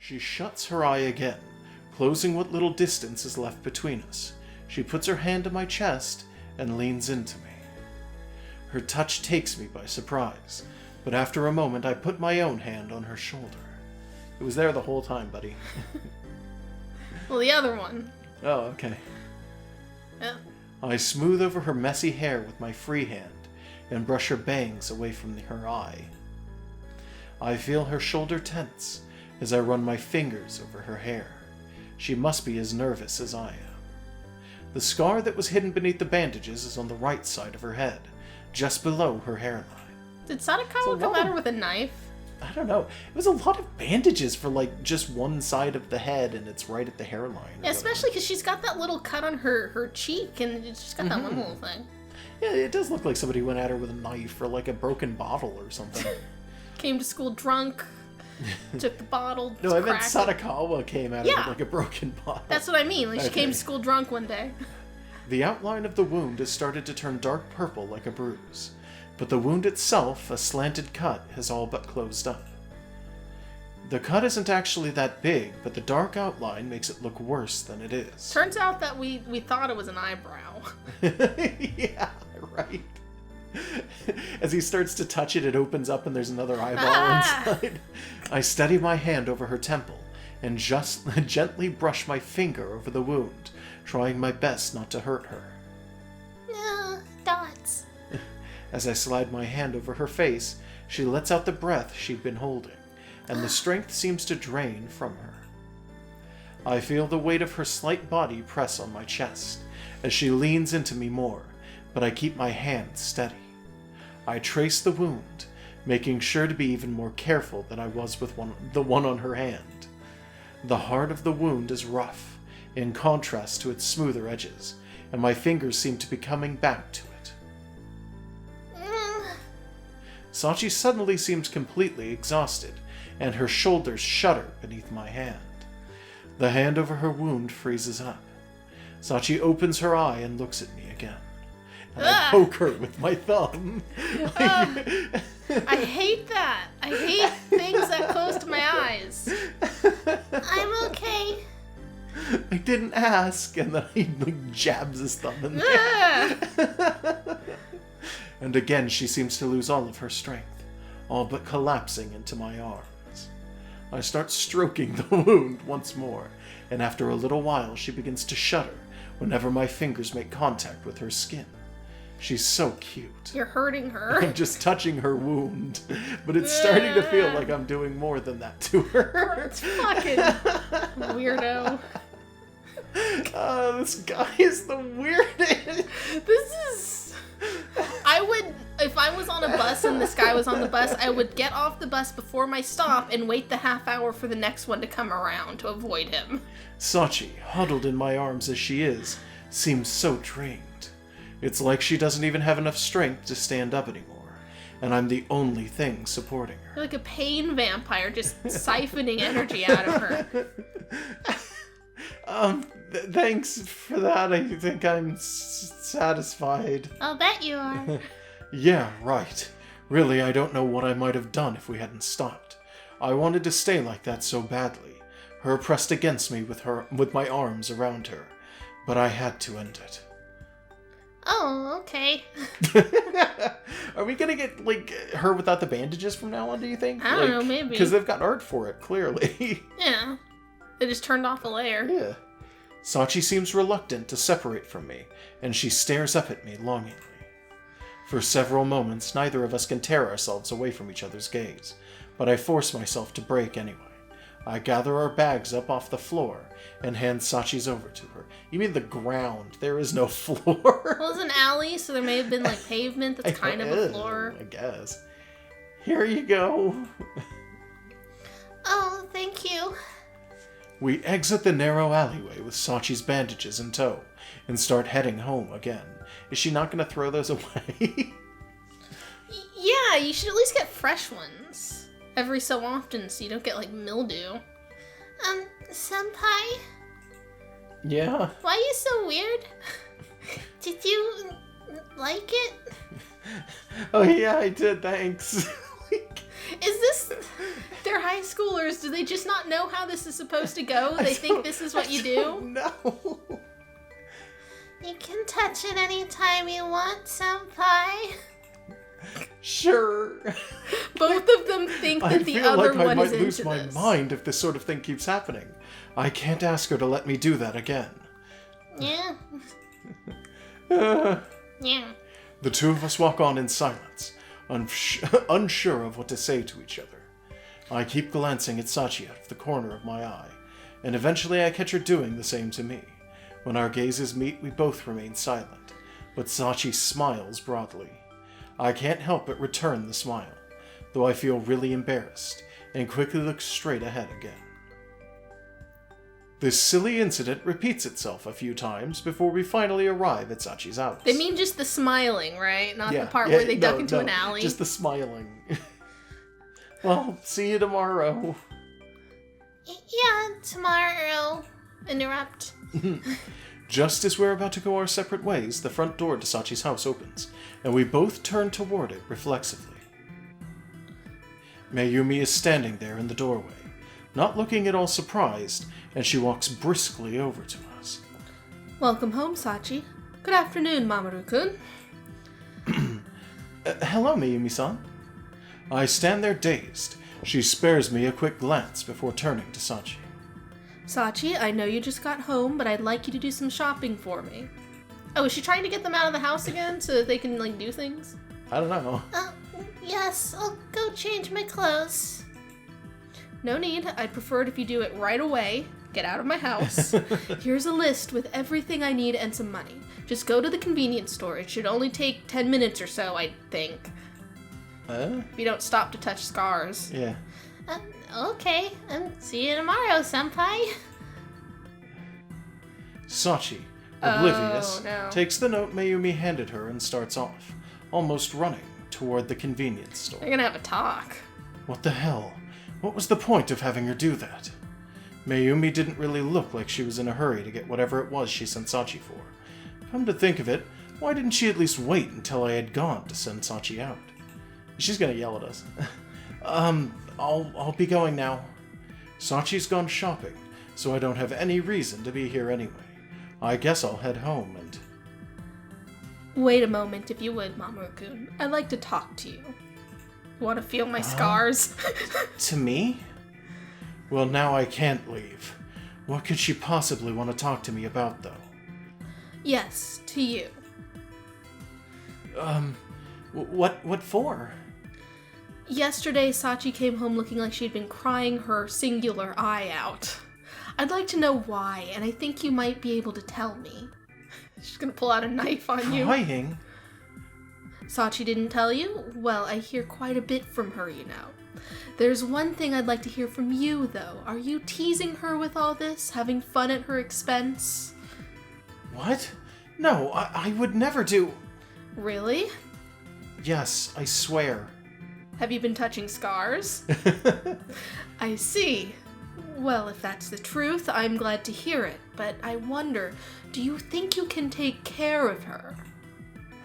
She shuts her eye again, closing what little distance is left between us. She puts her hand to my chest and leans into me. Her touch takes me by surprise, but after a moment I put my own hand on her shoulder. It was there the whole time, buddy. Well, the other one. Oh, okay. Yeah. I smooth over her messy hair with my free hand and brush her bangs away from her eye. I feel her shoulder tense as I run my fingers over her hair. She must be as nervous as I am. The scar that was hidden beneath the bandages is on the right side of her head, just below her hairline. Did Sadakawa come at her with a knife? I don't know. It was a lot of bandages for, like, just one side of the head, and it's right at the hairline. Yeah, especially because she's got that little cut on her cheek, and she's got that one little thing. Yeah, it does look like somebody went at her with a knife or, like, a broken bottle or something. Came to school drunk, took the bottle, No, I meant Sadakawa came at her with, like, a broken bottle. That's what I mean. Like, she came to school drunk one day. The outline of the wound has started to turn dark purple like a bruise, but the wound itself, a slanted cut, has all but closed up. The cut isn't actually that big, but the dark outline makes it look worse than it is. Turns out that we thought it was an eyebrow. Yeah, right. As he starts to touch it, it opens up and there's another eyeball inside. I steady my hand over her temple and just gently brush my finger over the wound, trying my best not to hurt her. Dots. As I slide my hand over her face, she lets out the breath she'd been holding, and the strength seems to drain from her. I feel the weight of her slight body press on my chest as she leans into me more, but I keep my hand steady. I trace the wound, making sure to be even more careful than I was with the one on her hand. The heart of the wound is rough, in contrast to its smoother edges, and my fingers seem to be coming back to it. Sachi suddenly seems completely exhausted, and her shoulders shudder beneath my hand. The hand over her wound freezes up. Sachi opens her eye and looks at me again. And I poke her with my thumb. I hate that. I hate things that close to my eyes. I'm okay. I didn't ask. And then he jabs his thumb in there. And again she seems to lose all of her strength, all but collapsing into my arms. I start stroking the wound once more, and after a little while she begins to shudder whenever my fingers make contact with her skin. She's so cute. You're hurting her. I'm just touching her wound, but it's starting to feel like I'm doing more than that to her. It's fucking weirdo. This guy is the weirdest. This is... I would, if I was on a bus and this guy was on the bus, I would get off the bus before my stop and wait the half hour for the next one to come around to avoid him. Sachi, huddled in my arms as she is, seems so drained. It's like she doesn't even have enough strength to stand up anymore, and I'm the only thing supporting her. You're like a pain vampire, just siphoning energy out of her. Thanks for that. I think I'm satisfied. I'll bet you are. Yeah, right. Really, I don't know what I might have done if we hadn't stopped. I wanted to stay like that so badly, her pressed against me with my arms around her, but I had to end it. Oh, okay. Are we gonna get, like, her without the bandages from now on, do you think? I don't know, maybe. Because they've got art for it, clearly. Yeah. They just turned off a layer. Yeah. Sachi seems reluctant to separate from me, and she stares up at me longingly. For several moments, neither of us can tear ourselves away from each other's gaze, but I force myself to break anyway. I gather our bags up off the floor and hand Sachi's over to her. You mean the ground? There is no floor. Well, it's an alley, so there may have been, like, pavement that's kind of a floor. I guess. Here you go. Oh, thank you. We exit the narrow alleyway with Sachi's bandages in tow and start heading home again. Is she not going to throw those away? Yeah, you should at least get fresh ones every so often so you don't get, like, mildew. Senpai? Yeah? Why are you so weird? Did you like it? Oh yeah, I did, thanks. Is this... They're high schoolers. Do they just not know how this is supposed to go? They think this is what you do? No. You can touch it anytime you want, Senpai. Sure. Both of them think I that the feel other like I one might is into lose my this. mind if this sort of thing keeps happening. I can't ask her to let me do that again. Yeah. Uh, Yeah. The two of us walk on in silence, unsure of what to say to each other. I keep glancing at Sachi out of the corner of my eye, and eventually I catch her doing the same to me. When our gazes meet, we both remain silent, but Sachi smiles broadly. I can't help but return the smile, though I feel really embarrassed, and quickly look straight ahead again. This silly incident repeats itself a few times before we finally arrive at Sachi's house. They mean just the smiling, right? Not the part where they duck into an alley. Just the smiling. Well, see you tomorrow. Yeah, tomorrow. Interrupt. Just as we're about to go our separate ways, the front door to Sachi's house opens, and we both turn toward it reflexively. Mayumi is standing there in the doorway, not looking at all surprised, and she walks briskly over to us. Welcome home, Sachi. Good afternoon, Mamoru-kun. Hello, Mayumi-san. I stand there dazed. She spares me a quick glance before turning to Sachi. Sachi, I know you just got home, but I'd like you to do some shopping for me. Oh, is she trying to get them out of the house again so that they can, do things? I don't know. Yes, I'll go change my clothes. No need. I'd prefer it if you do it right away. Get out of my house. Here's a list with everything I need and some money. Just go to the convenience store. It should only take 10 minutes or so, I think. If you don't stop to touch scars. Yeah. Okay. See you tomorrow, Senpai. Sachi, oblivious, no. takes the note Mayumi handed her and starts off, almost running toward the convenience store. They're gonna have a talk. What the hell? What was the point of having her do that? Mayumi didn't really look like she was in a hurry to get whatever it was she sent Sachi for. Come to think of it, why didn't she at least wait until I had gone to send Sachi out? She's gonna yell at us. I'll be going now. Sachi's gone shopping, so I don't have any reason to be here anyway. I guess I'll head home and... Wait a moment, if you would, Mamoru-kun. I'd like to talk to you. Want to feel my scars? To me? Well, now I can't leave. What could she possibly want to talk to me about, though? Yes, to you. What for? Yesterday, Sachi came home looking like she'd been crying her singular eye out. I'd like to know why, and I think you might be able to tell me. She's gonna pull out a knife on you. Crying? Sachi didn't tell you? Well, I hear quite a bit from her, you know. There's one thing I'd like to hear from you, though. Are you teasing her with all this? Having fun at her expense? What? No, I would never do... Really? Yes, I swear. Have you been touching scars? I see. Well, if that's the truth, I'm glad to hear it. But I wonder, do you think you can take care of her?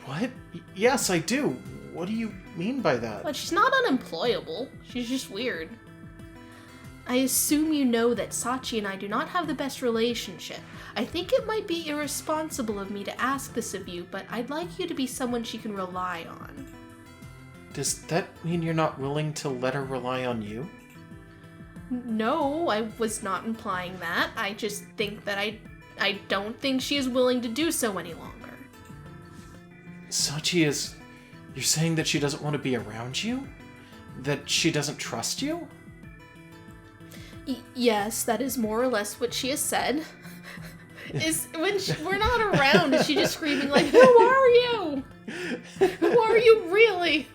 What? Yes, I do. What do you mean by that? But she's not unemployable. She's just weird. I assume you know that Sachi and I do not have the best relationship. I think it might be irresponsible of me to ask this of you, but I'd like you to be someone she can rely on. Does that mean you're not willing to let her rely on you? No, I was not implying that. I just think that I don't think she is willing to do so any longer. Sachi is... You're saying that she doesn't want to be around you? That she doesn't trust you? Yes, that is more or less what she has said. Is when we're not around, is she just screaming like, "Who are you? Who are you really?"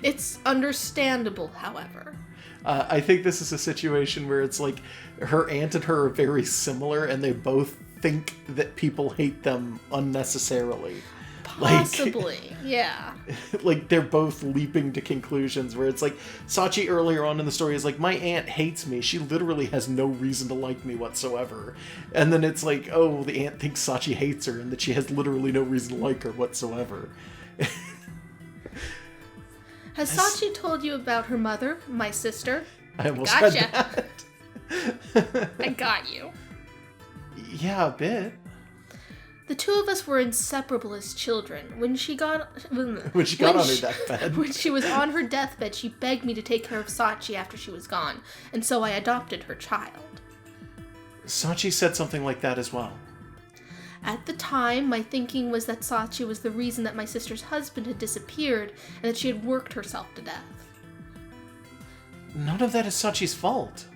It's understandable, however. I think this is a situation where it's like her aunt and her are very similar, and they both think that people hate them unnecessarily. Possibly, yeah. Like, they're both leaping to conclusions where it's like, Sachi earlier on in the story is like, my aunt hates me. She literally has no reason to like me whatsoever. And then it's like, oh, the aunt thinks Sachi hates her and that she has literally no reason to like her whatsoever. Has Sachi told you about her mother, my sister? I almost Gotcha. said that. I got you. Yeah, a bit. The two of us were inseparable as children. When she got When she got when on her she- deathbed. When she was on her deathbed, she begged me to take care of Sachi after she was gone, and so I adopted her child. Sachi said something like that as well. At the time, my thinking was that Sachi was the reason that my sister's husband had disappeared, and that she had worked herself to death. None of that is Sachi's fault.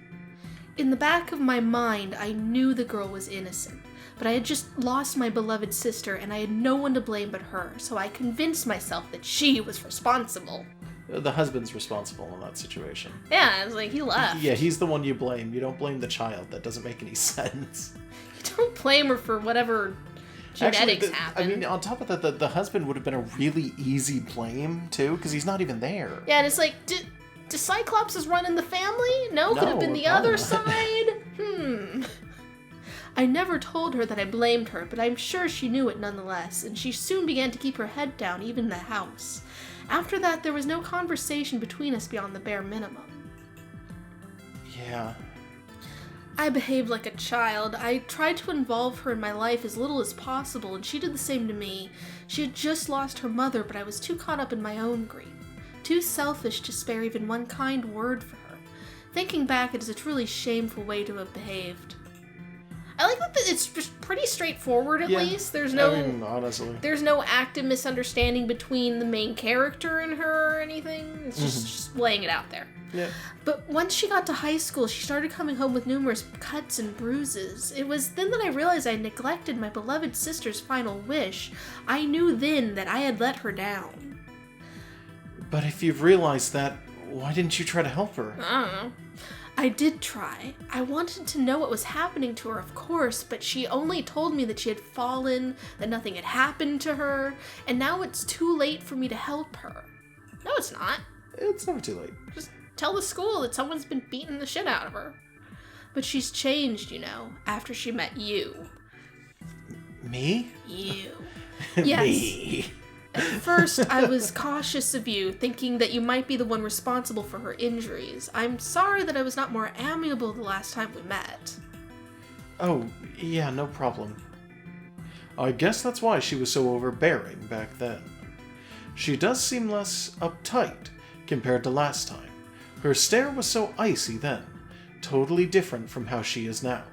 In the back of my mind, I knew the girl was innocent, but I had just lost my beloved sister, and I had no one to blame but her, so I convinced myself that she was responsible. The husband's responsible in that situation. Yeah, I was like, he left. Yeah, he's the one you blame. You don't blame the child. That doesn't make any sense. You don't blame her for whatever genetics happened. I mean, on top of that, the husband would have been a really easy blame, too, because he's not even there. Yeah, and it's like, do Cyclops run in the family? No, could have been the No. other side? I never told her that I blamed her, but I'm sure she knew it nonetheless, and she soon began to keep her head down, even in the house. After that, there was no conversation between us beyond the bare minimum. Yeah. I behaved like a child. I tried to involve her in my life as little as possible, and she did the same to me. She had just lost her mother, but I was too caught up in my own grief. Too selfish to spare even one kind word for her. Thinking back, it is a truly shameful way to have behaved. I like that it's just pretty straightforward, at least. There's no... I mean, honestly. There's no active misunderstanding between the main character and her or anything. It's just laying it out there. Yeah. But once she got to high school, she started coming home with numerous cuts and bruises. It was then that I realized I neglected my beloved sister's final wish. I knew then that I had let her down. But if you've realized that, why didn't you try to help her? I don't know. I did try. I wanted to know what was happening to her, of course, but she only told me that she had fallen, that nothing had happened to her, and now it's too late for me to help her. No, it's not. It's never too late. Just tell the school that someone's been beating the shit out of her. But she's changed, after she met you. Me? You. Yes. Me. At first, I was cautious of you, thinking that you might be the one responsible for her injuries. I'm sorry that I was not more amiable the last time we met. Oh, yeah, no problem. I guess that's why she was so overbearing back then. She does seem less uptight compared to last time. Her stare was so icy then, totally different from how she is now.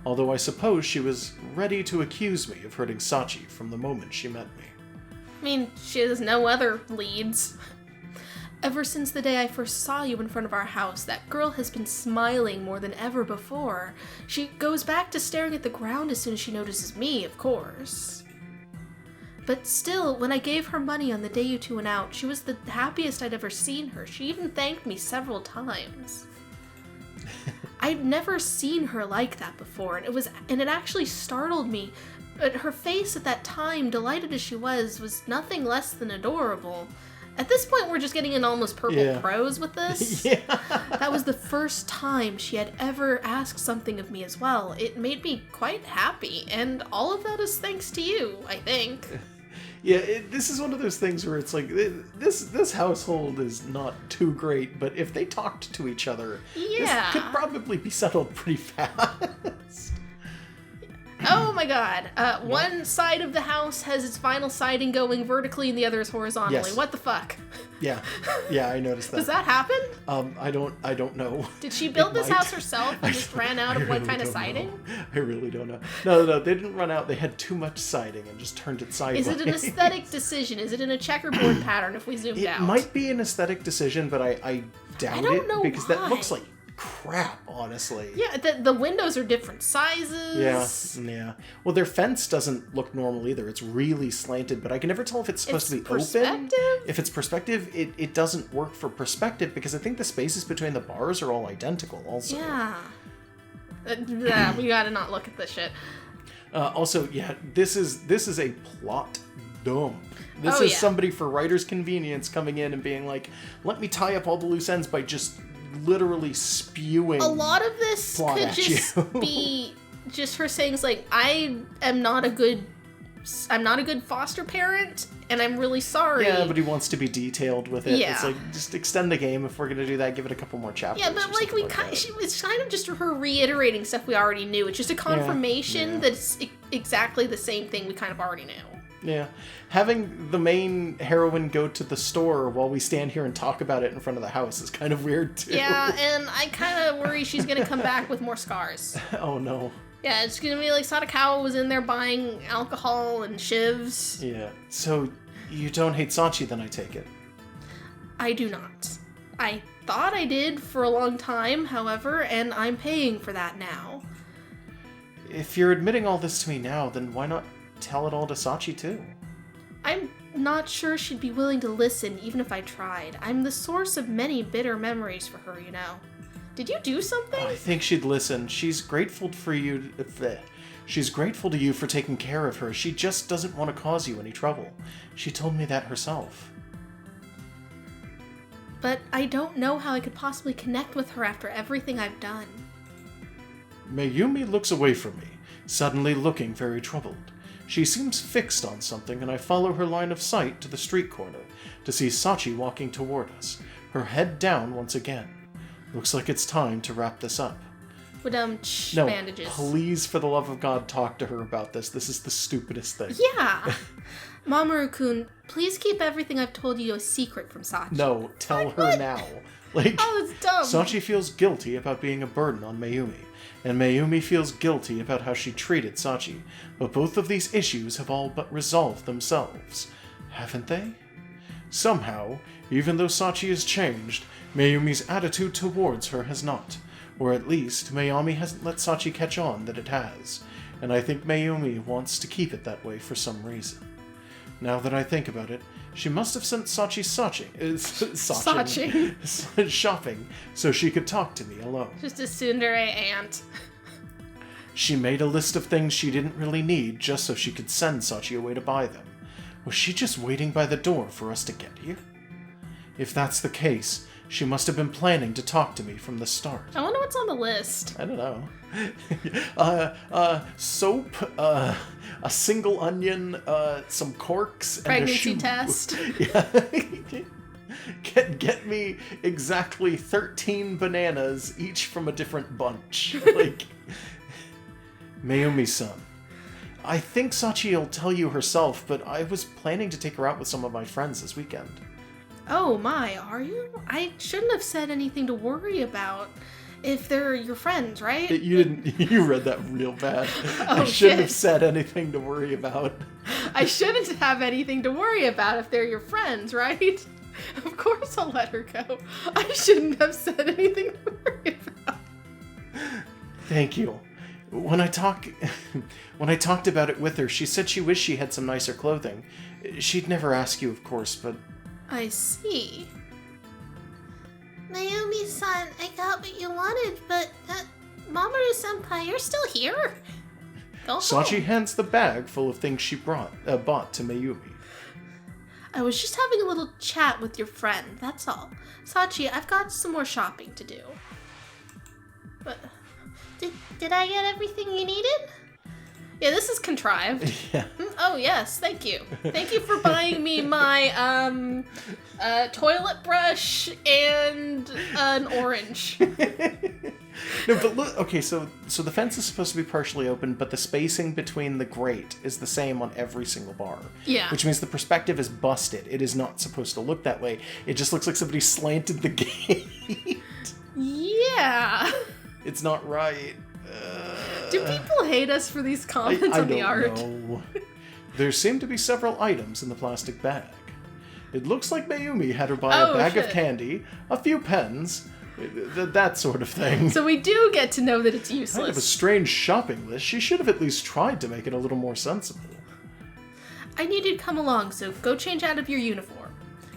Although I suppose she was ready to accuse me of hurting Sachi from the moment she met me. I mean, she has no other leads. Ever since the day I first saw you in front of our house, that girl has been smiling more than ever before. She goes back to staring at the ground as soon as she notices me, of course. But still, when I gave her money on the day you two went out, she was the happiest I'd ever seen her. She even thanked me several times. I'd never seen her like that before, and it actually startled me. But her face at that time, delighted as she was nothing less than adorable. At this point, we're just getting in almost purple prose with this. Yeah. That was the first time she had ever asked something of me as well. It made me quite happy, and all of that is thanks to you, I think. Yeah, this is one of those things where it's like, this household is not too great, but if they talked to each other, this could probably be settled pretty fast. Oh my god. One side of the house has its vinyl siding going vertically and the other is horizontally. Yes. What the fuck? Yeah, I noticed that. Does that happen? I don't know. Did she build this might. house herself and just ran out of what kind of don't siding? know. I really don't know. No, they didn't run out. They had too much siding and just turned it sideways. Is it an aesthetic decision? Is it in a checkerboard pattern if we zoomed It out? might be an aesthetic decision, but I doubt don't it know because why. that looks like crap, honestly. Yeah, the windows are different sizes. Yeah. Well, their fence doesn't look normal either. It's really slanted, but I can never tell if it's supposed to be open. Perspective? If it's perspective, it doesn't work for perspective because I think the spaces between the bars are all identical also. Yeah. Yeah, we gotta not look at this shit. Also, yeah, this is a plot dump. This Oh, is yeah. somebody for writer's convenience coming in and being like, let me tie up all the loose ends by just literally spewing. A lot of this plot could at just you. be just her saying, like, I am not a good I'm not a good foster parent, and I'm really sorry. Yeah, but he wants to be detailed with it. Yeah. It's like, just extend the game. If we're going to do that, give it a couple more chapters. Yeah, but or like something it's kind of just her reiterating stuff we already knew. It's just a confirmation that it's exactly the same thing we kind of already knew. Yeah. Having the main heroine go to the store while we stand here and talk about it in front of the house is kind of weird, too. Yeah, and I kind of worry she's going to come back with more scars. Oh, no. Yeah, it's going to be like Sadakawa was in there buying alcohol and shivs. Yeah. So, you don't hate Sachi, then, I take it? I do not. I thought I did for a long time, however, and I'm paying for that now. If you're admitting all this to me now, then why not tell it all to Sachi, too? I'm not sure she'd be willing to listen, even if I tried. I'm the source of many bitter memories for her, you know. Did you do something? I think she'd listen. She's grateful for you. She's grateful to you for taking care of her. She just doesn't want to cause you any trouble. She told me that herself. But I don't know how I could possibly connect with her after everything I've done. Mayumi looks away from me, suddenly looking very troubled. She seems fixed on something, and I follow her line of sight to the street corner to see Sachi walking toward us, her head down once again. Looks like it's time to wrap this up. With No, bandages. please, for the love of God, talk to her about this. This is the stupidest thing. Yeah. Mamoru-kun, please keep everything I've told you a secret from Sachi. No, tell her now. Like, Oh, that's dumb. Sachi feels guilty about being a burden on Mayumi, and Mayumi feels guilty about how she treated Sachi, but both of these issues have all but resolved themselves, haven't they? Somehow, even though Sachi has changed, Mayumi's attitude towards her has not, or at least Mayumi hasn't let Sachi catch on that it has, and I think Mayumi wants to keep it that way for some reason. Now that I think about it, she must have sent Sachi shopping so she could talk to me alone. Just a tsundere aunt. She made a list of things she didn't really need just so she could send Sachi away to buy them. Was she just waiting by the door for us to get here? If that's the case, she must have been planning to talk to me from the start. I wonder what's on the list. I don't know. Soap, a single onion, some corks, Pregnancy and a shoe. test. Yeah. Get me exactly 13 bananas, each from a different bunch. Like, Mayumi-san, I think Sachi will tell you herself, but I was planning to take her out with some of my friends this weekend. Oh my, are you? I shouldn't have said anything to worry about if they're your friends, right? You read that real bad. I Oh, shouldn't have shit. said anything to worry about. I shouldn't have anything to worry about if they're your friends, right? Of course I'll let her go. I shouldn't have said anything to worry about. Thank you. When I talked about it with her, she said she wished she had some nicer clothing. She'd never ask you, of course, but I see. Mayumi-san, I got what you wanted, but Mamoru-senpai, you're still here? Go Sachi home. hands the bag full of things she bought to Mayumi. I was just having a little chat with your friend, that's all. Sachi, I've got some more shopping to do. But Did I get everything you needed? yeah, this is contrived. Yeah. Oh yes, thank you. Thank you for buying me my toilet brush and an orange. No, but look, okay, so the fence is supposed to be partially open, but the spacing between the grate is the same on every single bar. Yeah. Which means the perspective is busted. It is not supposed to look that way. It just looks like somebody slanted the gate. Yeah. It's not right. Do people hate us for these comments I on the don't art? know. There seem to be several items in the plastic bag. It looks like Mayumi had her buy a Oh, bag of shit. candy, a few pens, that sort of thing. So we do get to know that it's Kind of a useless. strange shopping list. She should have at least tried to make it a little more sensible. I need you to come along, so go change out of your uniform.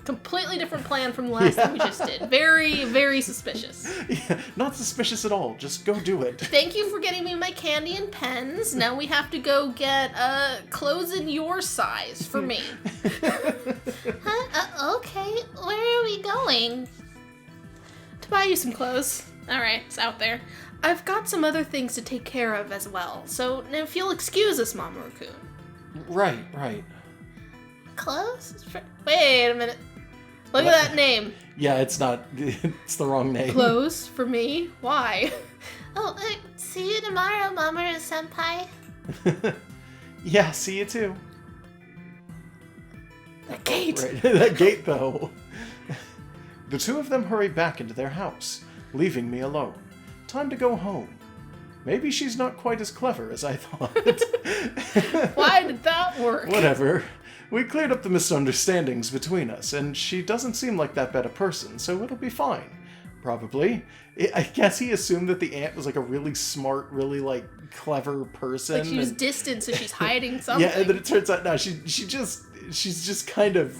Completely different plan from the last thing we just did. Very, very suspicious. Yeah, not suspicious at all. Just go do it. Thank you for getting me my candy and pens. Now we have to go get clothes in your size for me. Okay, where are we going? To buy you some clothes. Alright, it's out there. I've got some other things to take care of as well, so if you'll excuse us, Mamoru-kun. Right. Clothes? Wait a minute. Look at that name. Yeah, it's not. It's the wrong name. Clothes for me? Why? Oh, see you tomorrow, Mamoru-senpai. Yeah, see you too. The gate. Right, that gate though. The two of them hurry back into their house, leaving me alone. Time to go home. Maybe she's not quite as clever as I thought. Why did that work? Whatever. We cleared up the misunderstandings between us, and she doesn't seem like that bad a person, so it'll be fine. Probably. I guess he assumed that the aunt was like a really smart, really like clever person. Like she was and- distant, so she's hiding something. Yeah, and then it turns out no, she's just kind of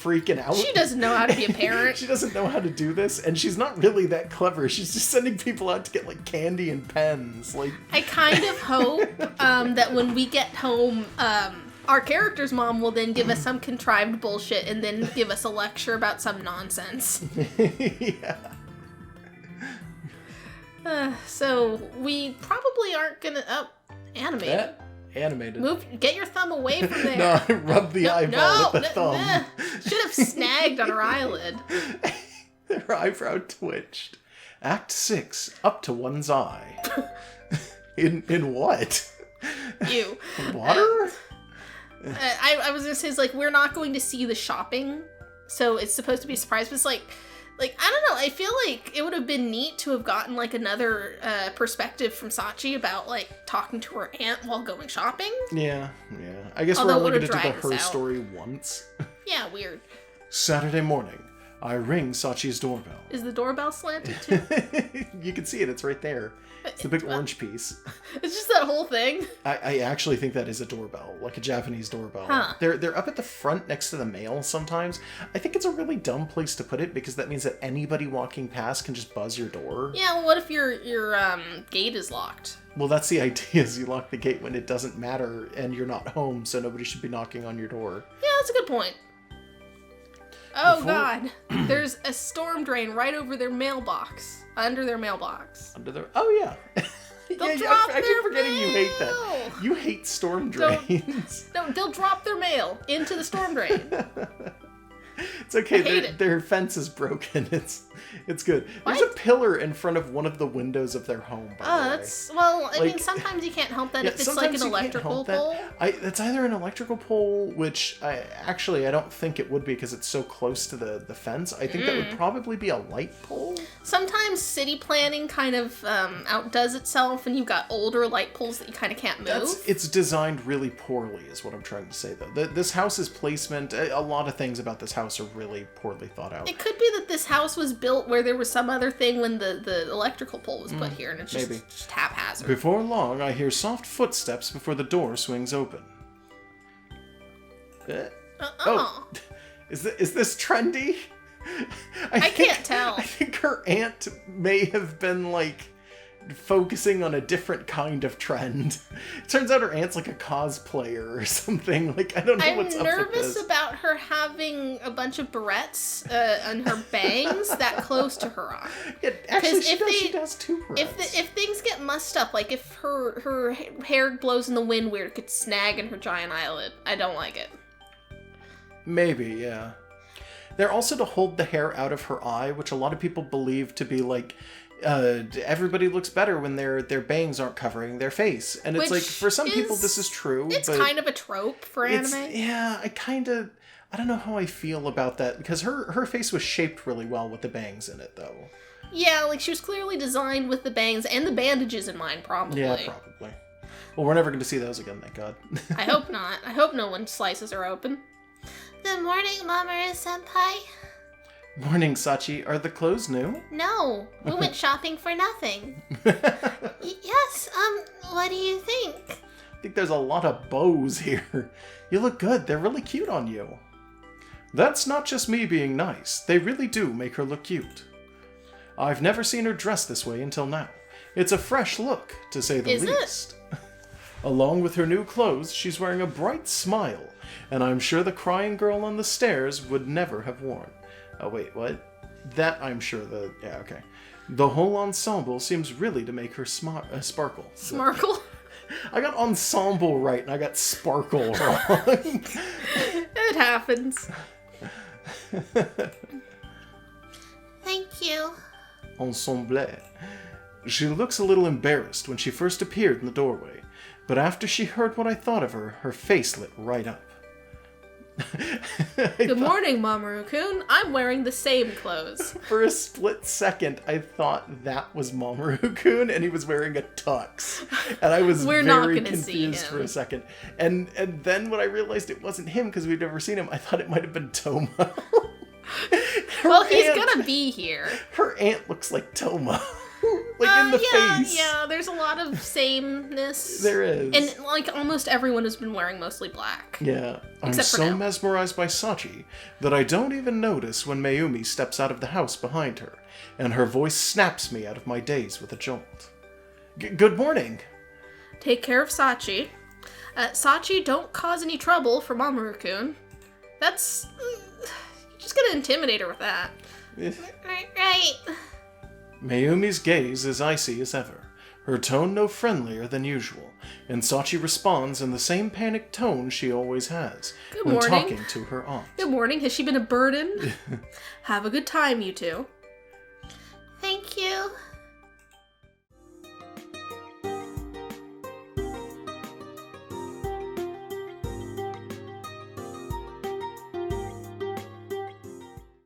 freaking out. She doesn't know how to be a parent. She doesn't know how to do this, and she's not really that clever. She's just sending people out to get like candy and pens. Like I kind of hope that when we get home, our character's mom will then give us some contrived bullshit and then give us a lecture about some nonsense. yeah. So we probably aren't gonna. Oh, animated. That animated. Get your thumb away from there. No, rub the eyeball with the thumb. Should have snagged on her eyelid. Her eyebrow twitched. Act 6, up to one's eye. In what? You. Water? I was gonna say, it's like, we're not going to see the shopping, so it's supposed to be a surprise, but it's like, I don't know, I feel like it would have been neat to have gotten, like, another perspective from Sachi about, like, talking to her aunt while going shopping. Yeah. I guess Although we're only it going to would've do the dragged her us out. story once. Yeah, weird. Saturday morning, I ring Sachi's doorbell. Is the doorbell slanted, too? You can see it, it's right there. It's the big orange piece. It's just that whole thing. I actually think that is a doorbell, like a Japanese doorbell. Huh. They're up at the front next to the mail sometimes. I think it's a really dumb place to put it because that means that anybody walking past can just buzz your door. Yeah, well, what if your gate is locked? Well, that's the idea, is you lock the gate when it doesn't matter and you're not home, so nobody should be knocking on your door. Yeah, that's a good point. Oh, Before- God. There's a storm drain right over their mailbox. Under their mailbox. Under the... Oh, yeah. They'll I drop keep their forgetting you hate mail. that. You hate storm Don't- drains. No, they'll drop their mail into the storm drain. It's okay. I hate it. Their fence is broken. It's good. There's What? a pillar in front of one of the windows of their home. By the way. That's well. I mean, Like- sometimes you can't help that Yeah, if it's like an sometimes you can't electrical help that. pole. That's either an electrical pole, which I don't think it would be because it's so close to the fence. I think that would probably be a light pole. Sometimes city planning kind of outdoes itself, and you've got older light poles that you kind of can't move. It's designed really poorly, is what I'm trying to say. Though this house's placement, a lot of things about this house are really poorly thought out. It could be that this house was built where there was some other thing when the electrical pole was put here, and it's maybe. just haphazard. Before long, I hear soft footsteps before the door swings open. Oh, is this trendy? I can't tell. I think her aunt may have been like focusing on a different kind of trend. It turns out her aunt's like a cosplayer or something. Like I don't know what's I'm up with nervous this. about her having a bunch of barrettes on her bangs that close to her eye. Yeah, actually, 'Cause she does two barrettes. If things get mussed up, like if her hair blows in the wind weird, it could snag in her giant eyelid. I don't like it. Maybe, yeah. They're also to hold the hair out of her eye, which a lot of people believe to be like, everybody looks better when their bangs aren't covering their face. And it's Which like, for some people is- this is true, It's but kind of a trope for it's, anime. yeah, I don't know how I feel about that, because her face was shaped really well with the bangs in it, though. Yeah, like she was clearly designed with the bangs and the bandages in mind, probably. Yeah, probably. Well, we're never going to see those again, thank God. I hope not. I hope no one slices her open. Good morning, Mamoru-senpai. Morning, Sachi. Are the clothes new? No, we went shopping for nothing. Yes, what do you think? I think there's a lot of bows here. You look good. They're really cute on you. That's not just me being nice. They really do make her look cute. I've never seen her dressed this way until now. It's a fresh look, to say the Is it? least. Along with her new clothes, she's wearing a bright smile, and I'm sure the crying girl on the stairs would never have worn. Oh, wait, what? That I'm sure yeah, okay. The whole ensemble seems really to make her sparkle. Smarkle? I got ensemble right, and I got sparkle wrong. It happens. Thank you. Ensemble. She looks a little embarrassed when she first appeared in the doorway, but after she heard what I thought of her, her face lit right up. Good morning, Mamoru-kun. I'm wearing the same clothes. For a split second, I thought that was Mamoru-kun, and he was wearing a tux. And I was We're not very gonna see confused for him. a second. And then when I realized it wasn't him, because we'd never seen him, I thought it might have been Toma. Well, he's gonna be here. Her aunt looks like Toma. Like in the face. Yeah, there's a lot of sameness. There is. And, like, almost everyone has been wearing mostly black. Yeah, I'm Except for so now. mesmerized by Sachi that I don't even notice when Mayumi steps out of the house behind her, and her voice snaps me out of my daze with a jolt. Good morning. Take care of Sachi. Sachi, don't cause any trouble for Mamoru-kun. That's... you're just gonna intimidate her with that. Right. Mayumi's gaze is icy as ever, her tone no friendlier than usual, and Sachi responds in the same panicked tone she always has Good when morning. talking to her aunt. Good morning. Has she been a burden? Have a good time, you two. Thank you.